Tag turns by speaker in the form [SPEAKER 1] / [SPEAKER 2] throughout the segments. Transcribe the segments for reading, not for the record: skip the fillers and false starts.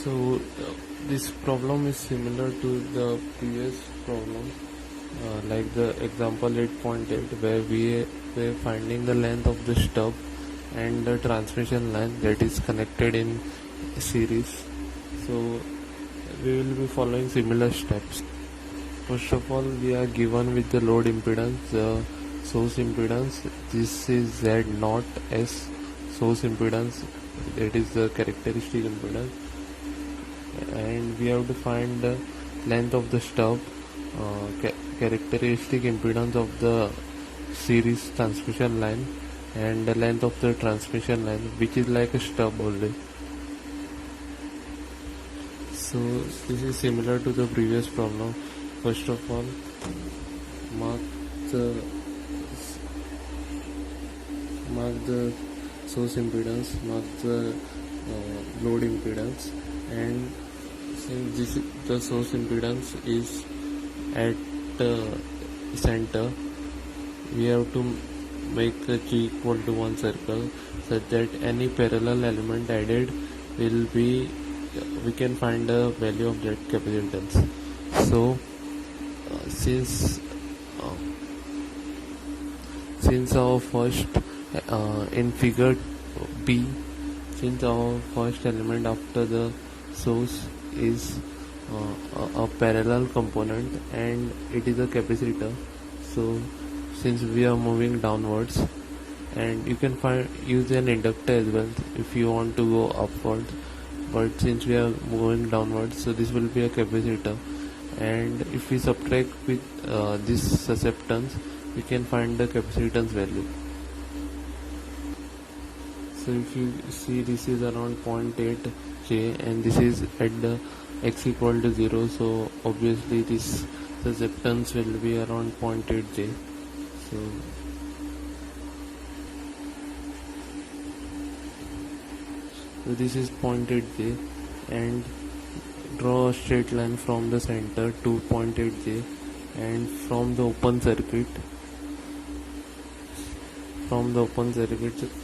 [SPEAKER 1] So this problem is similar to the previous problem, like the example 8.8, where we were finding the length of the stub and the transmission line that is connected in series. So we will be following similar steps. First of all, we are given with the load impedance, the source impedance. This is Z naught S source impedance, that is the characteristic impedance, and we have to find the length of the stub, characteristic impedance of the series transmission line, and the length of the transmission line, which is like a stub only. So this is similar to the previous problem. First of all, mark the source impedance, mark the load impedance, and since the source impedance is at center, we have to make the G equal to one circle such that any parallel element added will be, we can find the value of that capacitance. So since our first in figure B, since our first element after the source is a parallel component and it is a capacitor, so since we are moving downwards, and you can use an inductor as well if you want to go upwards, but since we are moving downwards, so this will be a capacitor, and if we subtract with this susceptance, we can find the capacitance value. So if you see, this is around 0.8 J and this is at the x equal to 0, so obviously this susceptance will be around 0.8 J. So this is 0.8 J, and draw a straight line from the center to 0.8 J, and from the open circuit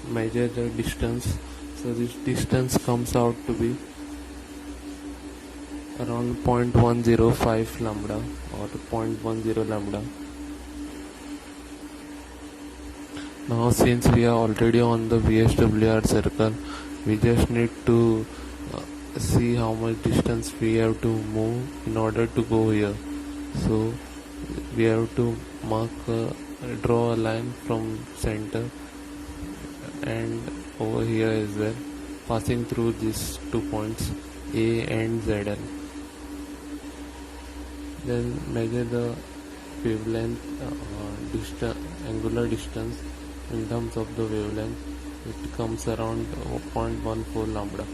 [SPEAKER 1] measure the distance. So this distance comes out to be around 0.105 lambda or 0.10 lambda. Now since we are already on the VSWR circle, we just need to see how much distance we have to move in order to go here. So we have to draw a line from center and over here as well, passing through these 2 points A and ZL. Then measure the wavelength, angular distance in terms of the wavelength. It comes around 0.14 lambda.